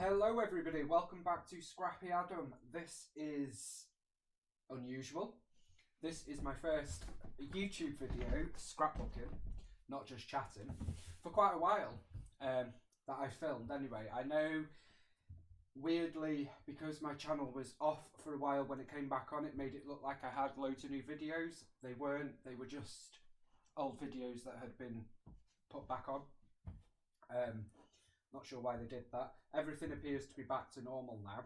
Hello everybody, welcome back to Scrappy Adam. This is unusual. This is my first YouTube video, scrapbooking, not just chatting, for quite a while that I filmed anyway. I know, weirdly, because my channel was off for a while, when it came back on it made it look like I had loads of new videos. They weren't, they were just old videos that had been put back on. Not sure why they did that. Everything appears to be back to normal now.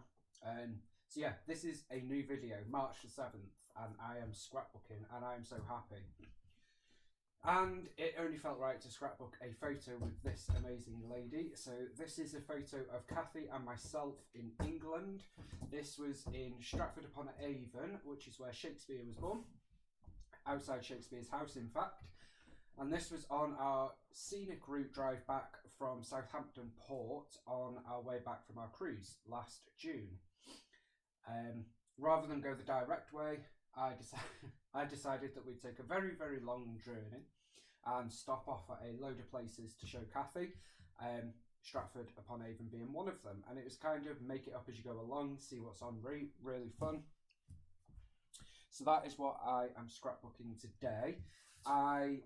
So yeah, this is a new video, March the 7th, and I am scrapbooking, and I am so happy. And it only felt right to scrapbook a photo with this amazing lady. So this is a photo of Kathy and myself in England. This was in Stratford upon Avon, which is where Shakespeare was born. Outside Shakespeare's house, in fact. And this was on our scenic route drive back from Southampton Port on our way back from our cruise last June. Rather than go the direct way, I decided that we'd take a very, very long journey and stop off at a load of places to show Kathy, Stratford upon Avon being one of them. And it was kind of make it up as you go along, see what's on route, really fun. So that is what I am scrapbooking today. I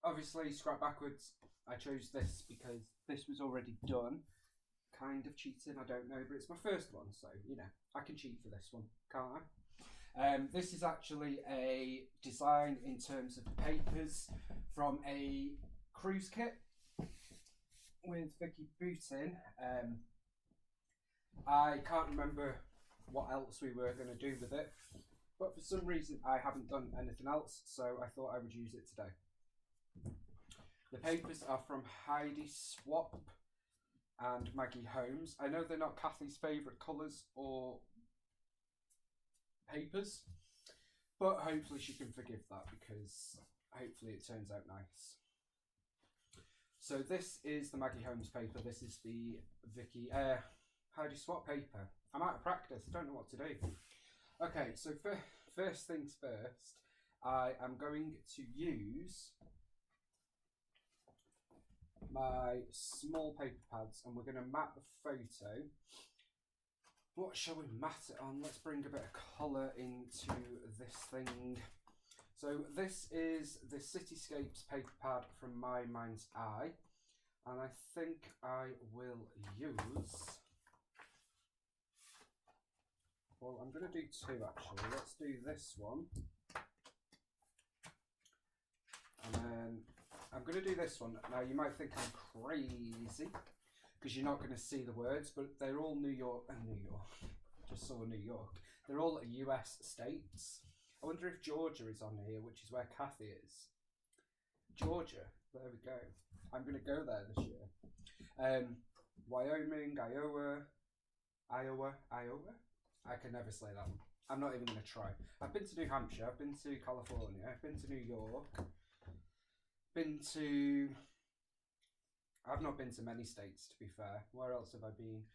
obviously scrap backwards. I chose this because this was already done. Kind of cheating, I don't know, but it's my first one, so you know, I can cheat for this one, can't I? This is actually a design in terms of papers from a cruise kit with Vicky Bootin. I can't remember what else we were going to do with it, but for some reason I haven't done anything else, so I thought I would use it today. The papers are from Heidi Swap and Maggie Holmes. I know they're not Kathy's favourite colours or papers, but hopefully she can forgive that because hopefully it turns out nice. So this is the Maggie Holmes paper, this is the Vicky Heidi Swap paper. I'm out of practice, I don't know what to do. Okay, so first things first, I am going to use my small paper pads and we're going to mat the photo. What shall we mat it on? Let's bring a bit of colour into this thing. So this is the Cityscapes paper pad from My Mind's Eye, and I think I will use... Well, I'm going to do two actually. Let's do this one. And then I'm going to do this one. Now you might think I'm crazy because you're not going to see the words, but they're all New York. Just saw New York. They're all US states. I wonder if Georgia is on here, which is where Kathy is. Georgia. There we go. I'm going to go there this year. Wyoming, Iowa. I can never say that one. I'm not even going to try. I've been to New Hampshire, I've been to California, I've been to New York, I've not been to many states, to be fair. Where else have I been?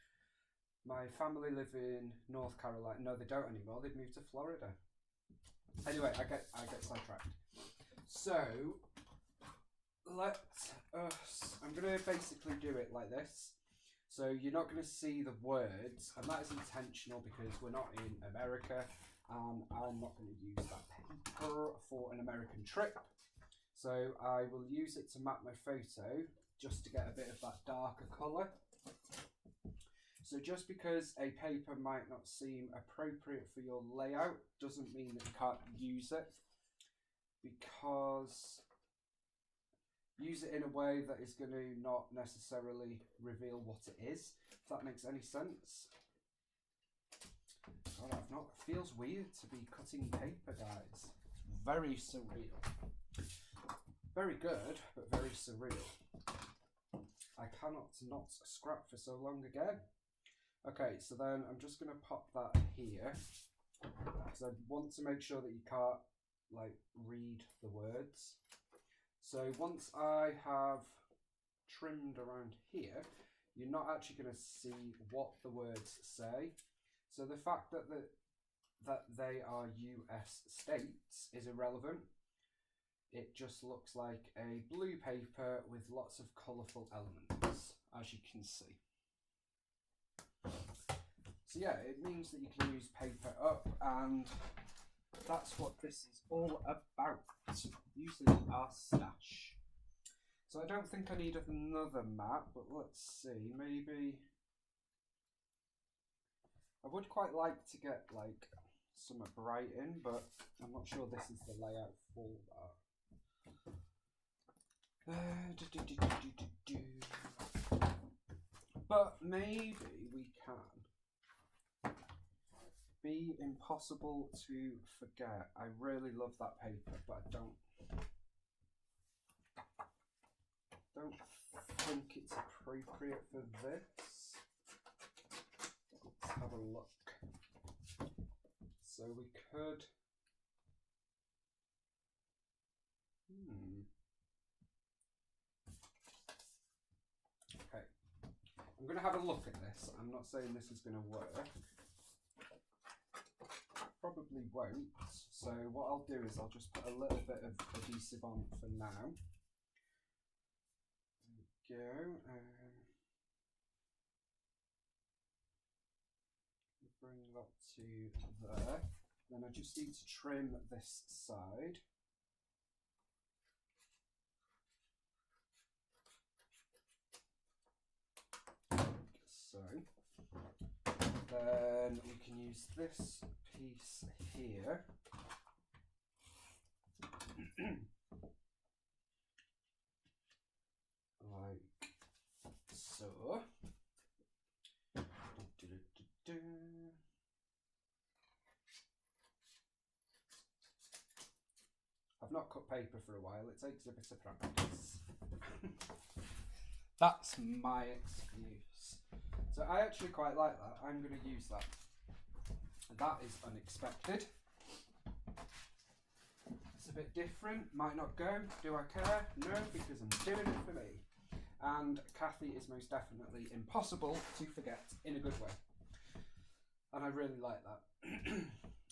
My family live in North Carolina. No, they don't anymore. They've moved to Florida. Anyway, I get sidetracked. So, I'm going to basically do it like this. So you're not going to see the words, and that is intentional because we're not in America, and I'm not going to use that paper for an American trip. So I will use it to map my photo, just to get a bit of that darker colour. So just because a paper might not seem appropriate for your layout, doesn't mean that you can't use it, because... use it in a way that is going to not necessarily reveal what it is, if that makes any sense. God, it feels weird to be cutting paper, guys. It's very surreal. Very good, but very surreal. I cannot not scrap for so long again. Okay, so then I'm just going to pop that here, because I want to make sure that you can't, read the words. So once I have trimmed around here, you're not actually going to see what the words say. So the fact that they are US states is irrelevant. It just looks like a blue paper with lots of colourful elements, as you can see. So yeah, it means that you can use paper up, and that's what this is all about, using our stash. So I don't think I need another map, but let's see, maybe I would quite like to get like some bright in, but I'm not sure this is the layout for that. But maybe we can. Be impossible to forget. I really love that paper, but I don't think it's appropriate for this. Let's have a look. So we could. Okay. I'm going to have a look at this. I'm not saying this is going to work. Probably won't. So what I'll do is I'll just put a little bit of adhesive on for now. There we go. Bring that to there. Then I just need to trim this side. So then we can use this piece here. Like so. I've not cut paper for a while, it takes a bit of practice. That's my excuse. So I actually quite like that. I'm going to use that. That is unexpected. It's a bit different, might not go. Do I care? No, because I'm doing it for me. And Kathy is most definitely impossible to forget in a good way. And I really like that.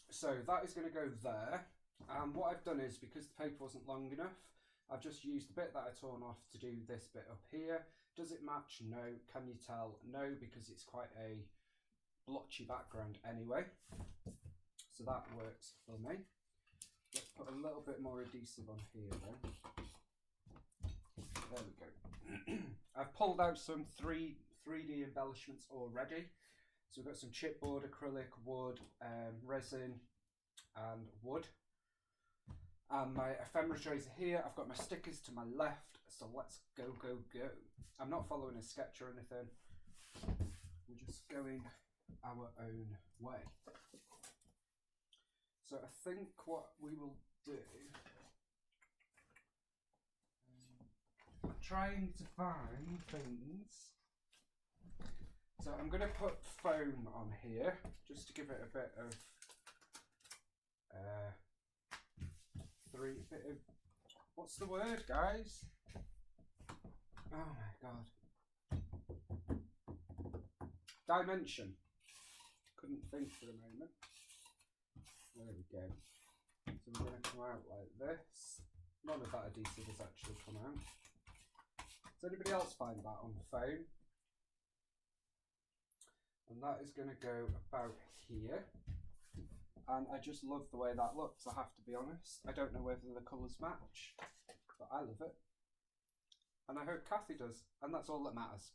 So that is going to go there. And what I've done is, because the paper wasn't long enough, I've just used the bit that I torn off to do this bit up here. Does it match? No. Can you tell? No, because it's quite a blotchy background anyway. So that works for me. Let's put a little bit more adhesive on here then. There we go. I've pulled out some 3D embellishments already. So we've got some chipboard, acrylic, wood, resin and wood. And my ephemera trays are here. I've got my stickers to my left. So let's go, go, go. I'm not following a sketch or anything. We're just going our own way. So I think what we will do, I'm trying to find things. So I'm going to put foam on here just to give it a bit of what's the word, guys? Oh my god. Dimension. Couldn't think for a moment. There we go. So we're going to come out like this. None of that adhesive has actually come out. Does anybody else find that on the phone? And that is going to go about here. And I just love the way that looks, I have to be honest. I don't know whether the colours match, but I love it. And I hope Kathy does, and that's all that matters.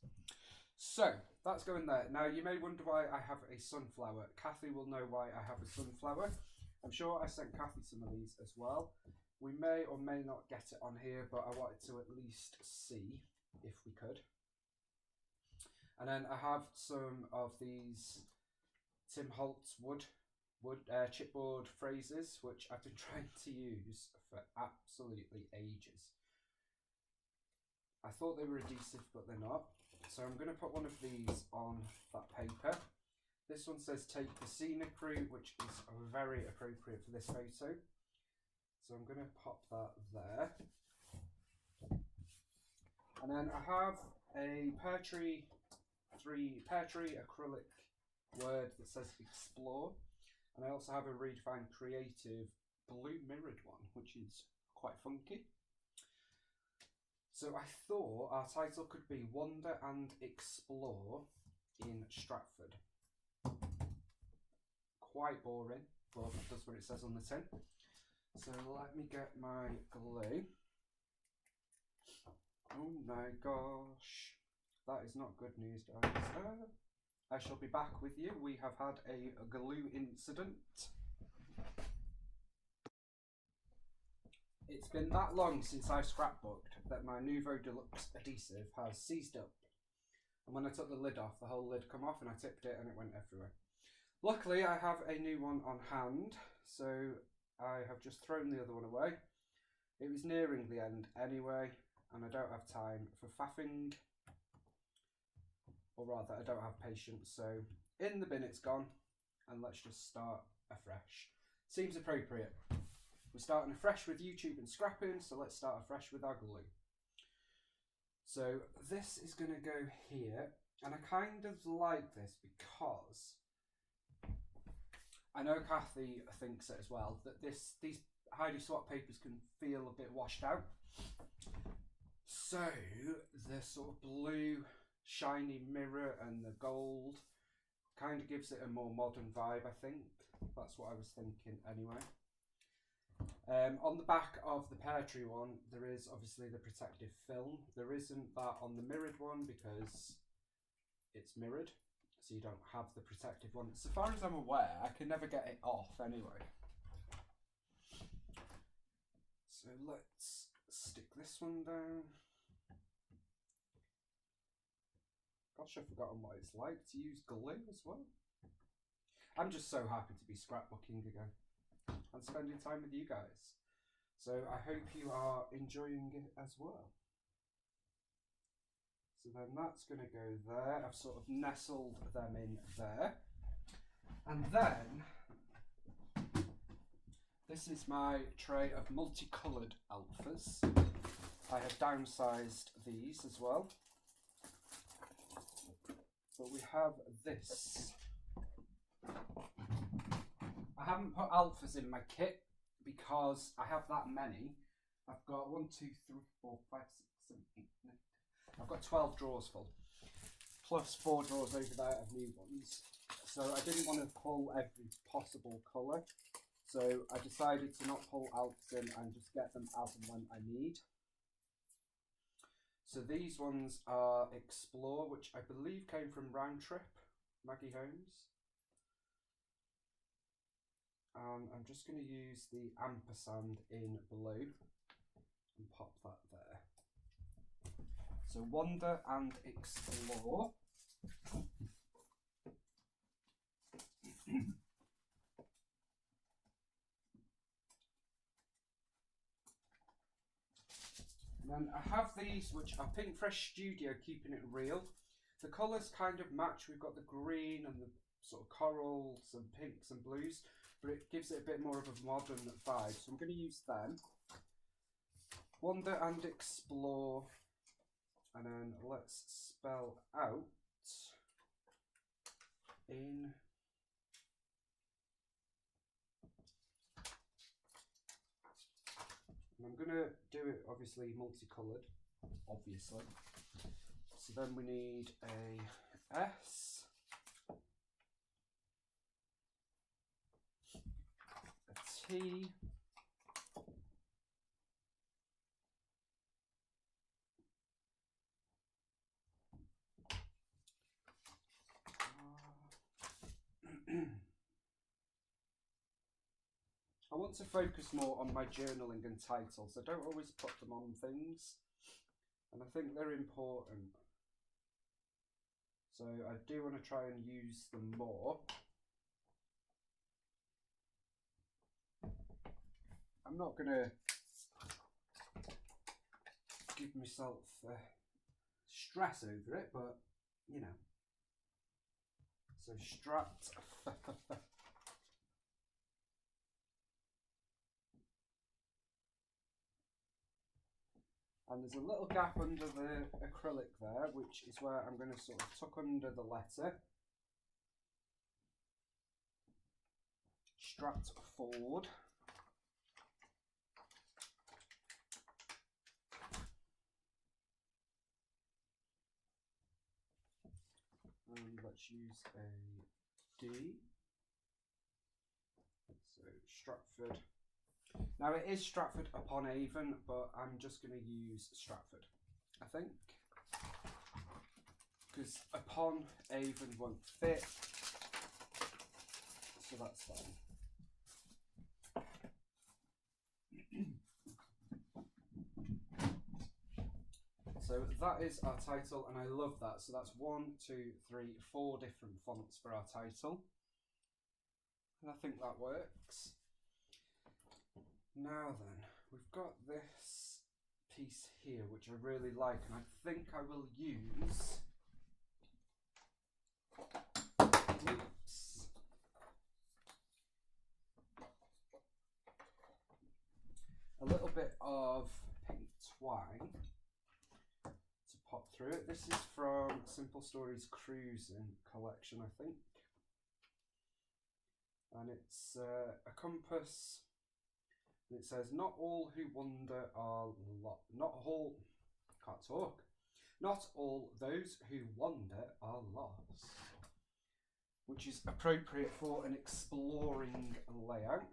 So, that's going there. Now, you may wonder why I have a sunflower. Kathy will know why I have a sunflower. I'm sure I sent Kathy some of these as well. We may or may not get it on here, but I wanted to at least see if we could. And then I have some of these Tim Holtz wood chipboard phrases, which I've been trying to use for absolutely ages. I thought they were adhesive, but they're not. So I'm going to put one of these on that paper. This one says take the scenic route, which is very appropriate for this photo. So I'm going to pop that there. And then I have a pear tree acrylic word that says explore. And I also have a Redefine Creative blue mirrored one, which is quite funky. So I thought our title could be Wander and Explore in Stratford. Quite boring, but that's what it says on the tin. So let me get my glue. Oh my gosh, that is not good news, guys. I shall be back with you. We have had a glue incident. It's been that long since I scrapbooked that my Nouveau Deluxe adhesive has seized up. And when I took the lid off, the whole lid come off and I tipped it and it went everywhere. Luckily, I have a new one on hand, so I have just thrown the other one away. It was nearing the end anyway, and I don't have time for faffing. Or rather, I don't have patience, so in the bin it's gone, and let's just start afresh. Seems appropriate. We're starting afresh with YouTube and scrapping, so let's start afresh with our glue. So this is going to go here, and I kind of like this because I know Kathy thinks it as well, that these Heidi swap papers can feel a bit washed out. So the sort of blue shiny mirror and the gold kind of gives it a more modern vibe, I think. That's what I was thinking anyway. On the back of the pear tree one, there is obviously the protective film. There isn't that on the mirrored one because it's mirrored, so you don't have the protective one. So far as I'm aware, I can never get it off anyway. So let's stick this one down. Gosh, I've forgotten what it's like to use glue as well. I'm just so happy to be scrapbooking again and spending time with you guys. So I hope you are enjoying it as well. So then that's going to go there. I've sort of nestled them in there. And then this is my tray of multicoloured alphas. I have downsized these as well. But we have this. I haven't put alphas in my kit because I have that many. I've got 1, 2, 3, 4, 5, 6, 7, 8, 9. I've got 12 drawers full, plus 4 drawers over there of new ones. So I didn't want to pull every possible colour. So I decided to not pull alphas in and just get them as and when I need. So these ones are Explore, which I believe came from Round Trip, Maggie Holmes. And I'm just going to use the ampersand in blue and pop that there. So Wander and Explore. And then I have these, which are Pink Fresh Studio, Keeping It Real. The colours kind of match. We've got the green and the sort of corals and pinks and blues, but it gives it a bit more of a modern vibe. So I'm going to use them. Wander and Explore. And then let's spell out in and I'm going to do it obviously multicoloured, obviously. So then we need a S, a T, I want to focus more on my journaling and titles. I don't always put them on things, and I think they're important. So I do want to try and use them more. I'm not going to give myself stress over it, but you know. So Strat. And there's a little gap under the acrylic there, which is where I'm going to sort of tuck under the letter. Stratford. Let's use a D. So Stratford. Now it is Stratford upon Avon, but I'm just going to use Stratford, I think, because upon Avon won't fit, so that's fine. So that is our title, and I love that. So that's 1, 2, 3, 4 different fonts for our title, and I think that works. Now then, we've got this piece here which I really like, and I think I will use a little bit of pink twine to pop through it. This is from Simple Stories Cruising collection, I think, and it's a compass. It says, "Not all who wander are not all those who wander are lost," which is appropriate for an exploring layout.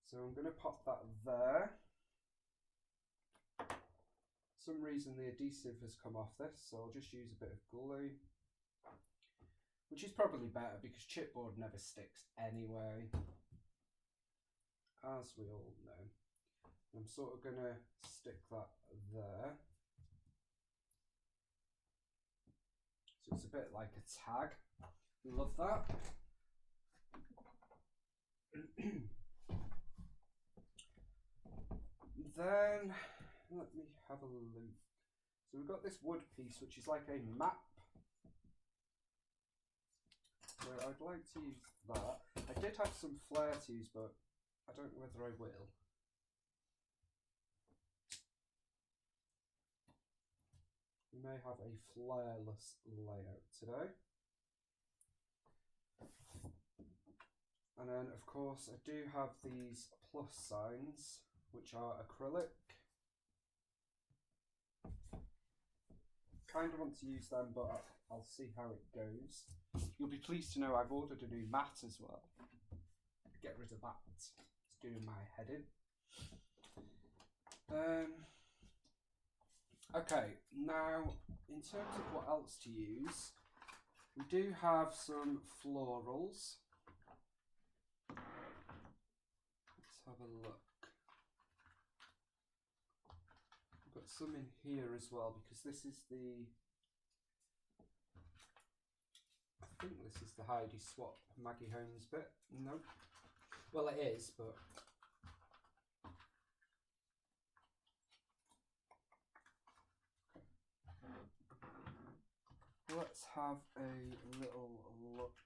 So I'm going to pop that there. For some reason the adhesive has come off this, so I'll just use a bit of glue, which is probably better because chipboard never sticks anyway, as we all know. I'm sort of going to stick that there. So it's a bit like a tag. Love that. Then let me have a look. So we've got this wood piece which is like a map. So I'd like to use that. I did have some flair to use, but I don't know whether I will. We may have a flairless layout today. And then of course I do have these plus signs which are acrylic. Kind of want to use them, but I'll see how it goes. You'll be pleased to know I've ordered a new mat as well. Get rid of that. It's doing my head in. Okay, now in terms of what else to use, we do have some florals. Let's have a look. I've got some in here as well because this is I think this is the Heidi Swap Maggie Holmes bit. Nope. Well, it is, but let's have a little look.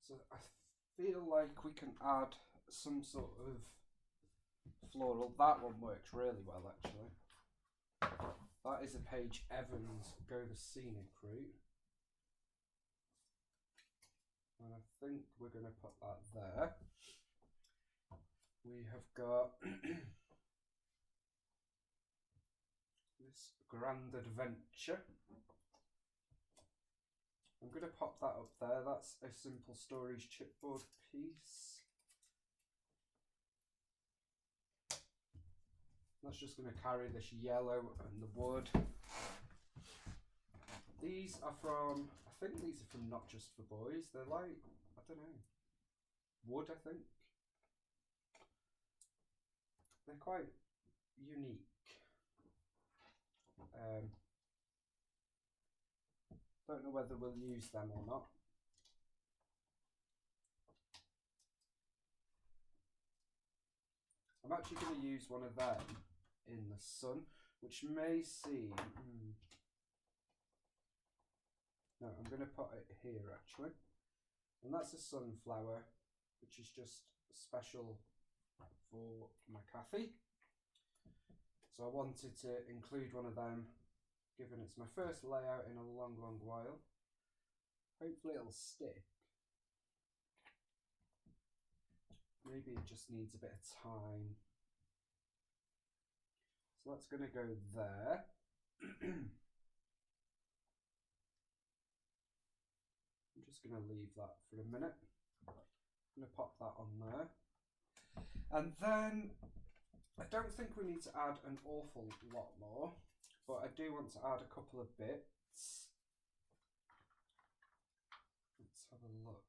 So I feel like we can add some sort of floral. That one works really well, actually. That is a Paige Evans Go the Scenic Route. And I think we're going to put that there. We have got this Grand Adventure. I'm going to pop that up there. That's a Simple Stories chipboard piece. That's just going to carry this yellow and the wood. These are from, I think these are from Not Just for Boys. They're like, I don't know, wood, I think. They're quite unique. Don't know whether we'll use them or not. I'm actually going to use one of them in the sun, which may seem... No, I'm going to put it here actually. And that's a sunflower, which is just special for my Kathy. So I wanted to include one of them, given it's my first layout in a long, long while. Hopefully it'll stick. Maybe it just needs a bit of time. So that's going to go there. I'm just going to leave that for a minute. I'm going to pop that on there. And then I don't think we need to add an awful lot more, but I do want to add a couple of bits. Let's have a look.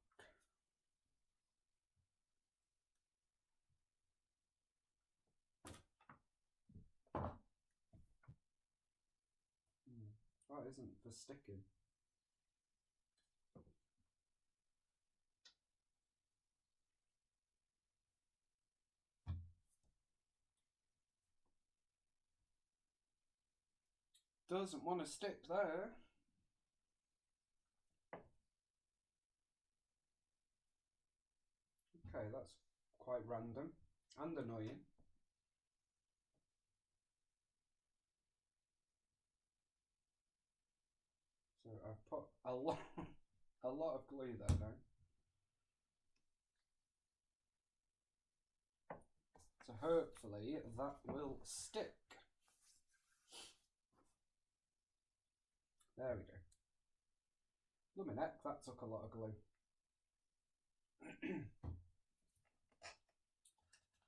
That isn't for sticking. Doesn't want to stick there. Okay, that's quite random and annoying. So I've put a lot of glue there now. So hopefully that will stick. There we go. Lummy neck, that took a lot of glue.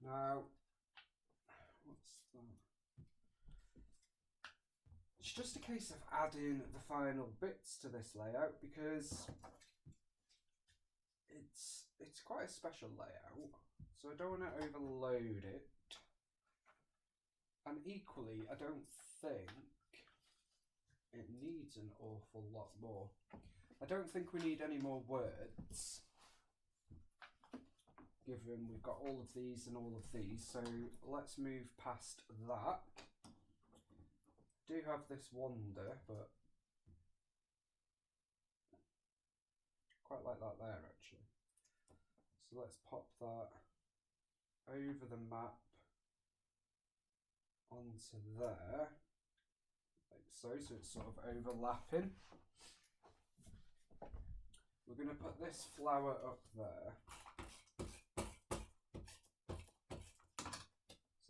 Now, what's that? It's just a case of adding the final bits to this layout because it's quite a special layout, so I don't want to overload it. And equally, I don't think it needs an awful lot more. I don't think we need any more words, given we've got all of these and all of these, so let's move past that. Do have this wonder, but quite like that there actually. So let's pop that over the map onto there, like so it's sort of overlapping. We're going to put this flower up there. So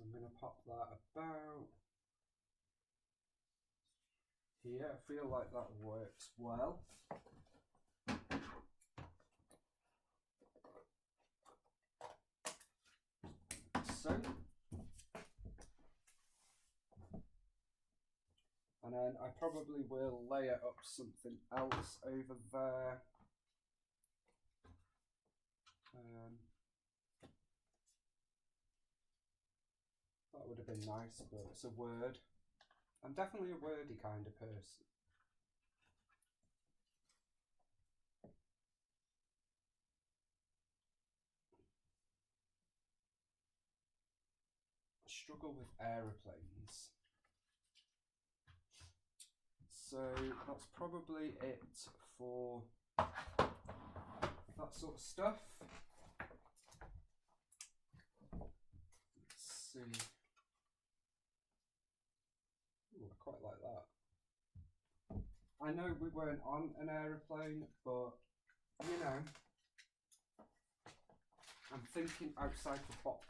I'm going to pop that about here. I feel like that works well. So. And then I probably will layer up something else over there. That would have been nice, but it's a word. I'm definitely a wordy kind of person. I struggle with aeroplanes. So that's probably it for that sort of stuff. Let's see. Ooh, I quite like that. I know we weren't on an aeroplane, but you know, I'm thinking outside the box.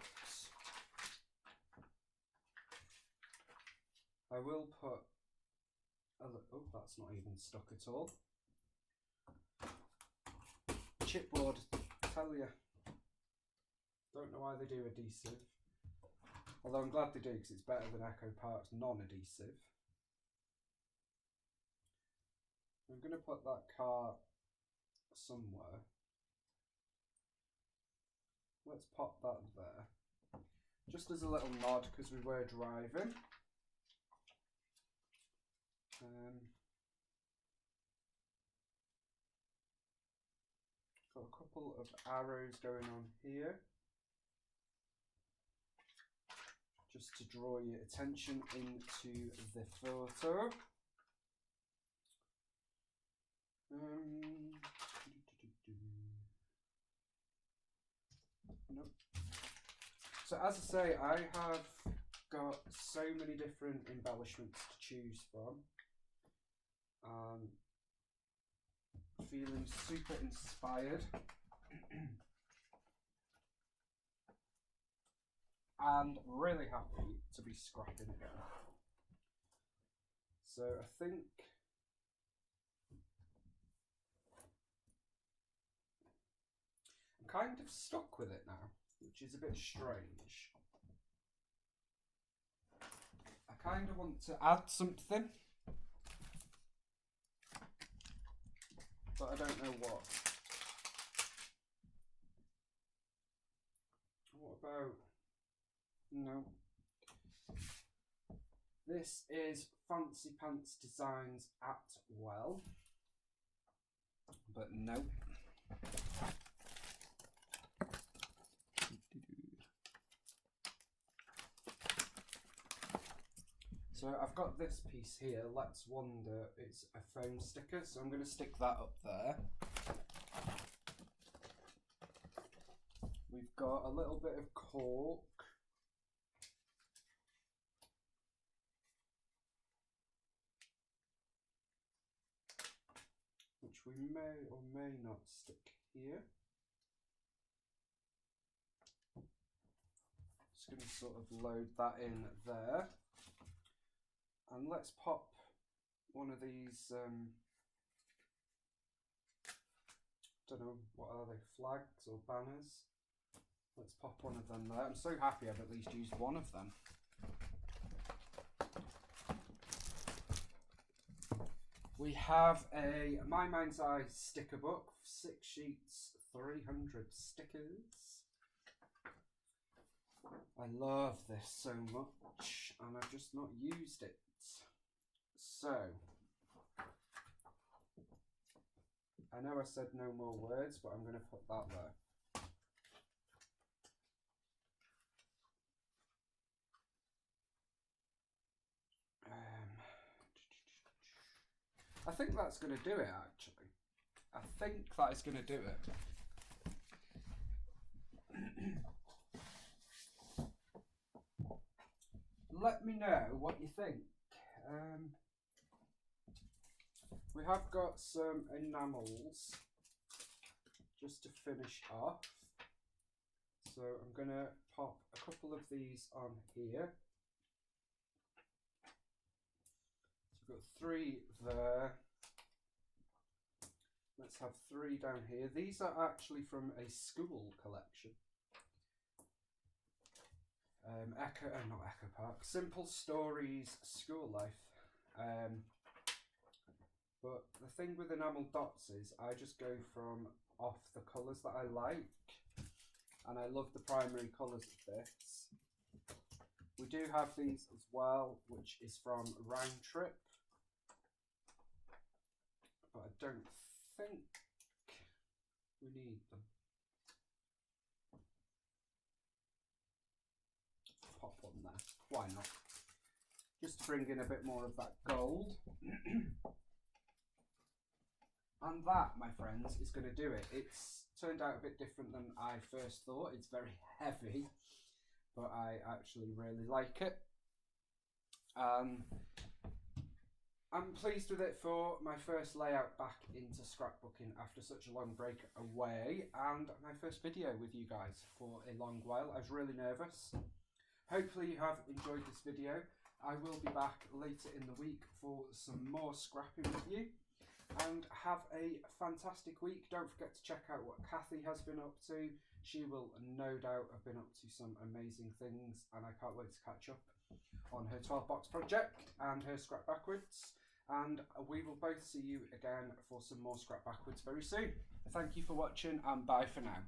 I will put oh, that's not even stuck at all. Chipboard, tell you. Don't know why they do adhesive. Although I'm glad they do because it's better than Echo Park's non-adhesive. I'm going to put that car somewhere. Let's pop that there. Just as a little nod because we were driving. Got a couple of arrows going on here, just to draw your attention into the photo. Nope. So as I say, I have got so many different embellishments to choose from. Feeling super inspired. And really happy to be scrapping again. So I think I'm kind of stuck with it now, which is a bit strange. I kind of want to add something, but I don't know what. What about... No. This is Fancy Pants Designs at Well, but no. So I've got this piece here, Let's Wander. It's a foam sticker, so I'm going to stick that up there. We've got a little bit of cork. Which we may or may not stick here. Just going to sort of load that in there. And let's pop one of these, don't know, what are they, flags or banners? Let's pop one of them there. I'm so happy I've at least used one of them. We have a My Mind's Eye sticker book, 6 sheets, 300 stickers. I love this so much, and I've just not used it. So, I know I said no more words, but I'm going to put that there. I think that's going to do it, actually. I think that is going to do it. Let me know what you think. We have got some enamels just to finish off. So I'm going to pop a couple of these on here. So we've got 3 there. Let's have 3 down here. These are actually from a school collection. Not Echo Park, Simple Stories School Life. But the thing with enamel dots is I just go from off the colours that I like, and I love the primary colours of this. We do have these as well, which is from Round Trip, but I don't think we need them. Pop on there, why not? Just to bring in a bit more of that gold. And that, my friends, is going to do it. It's turned out a bit different than I first thought. It's very heavy, but I actually really like it. I'm pleased with it for my first layout back into scrapbooking after such a long break away, and my first video with you guys for a long while. I was really nervous. Hopefully you have enjoyed this video. I will be back later in the week for some more scrapping with you. And have a fantastic week. Don't forget to check out what Kathy has been up to. She will no doubt have been up to some amazing things, and I can't wait to catch up on her 12-box project and her Scrap Backwards. And we will both see you again for some more Scrap Backwards very soon. Thank you for watching, and bye for now.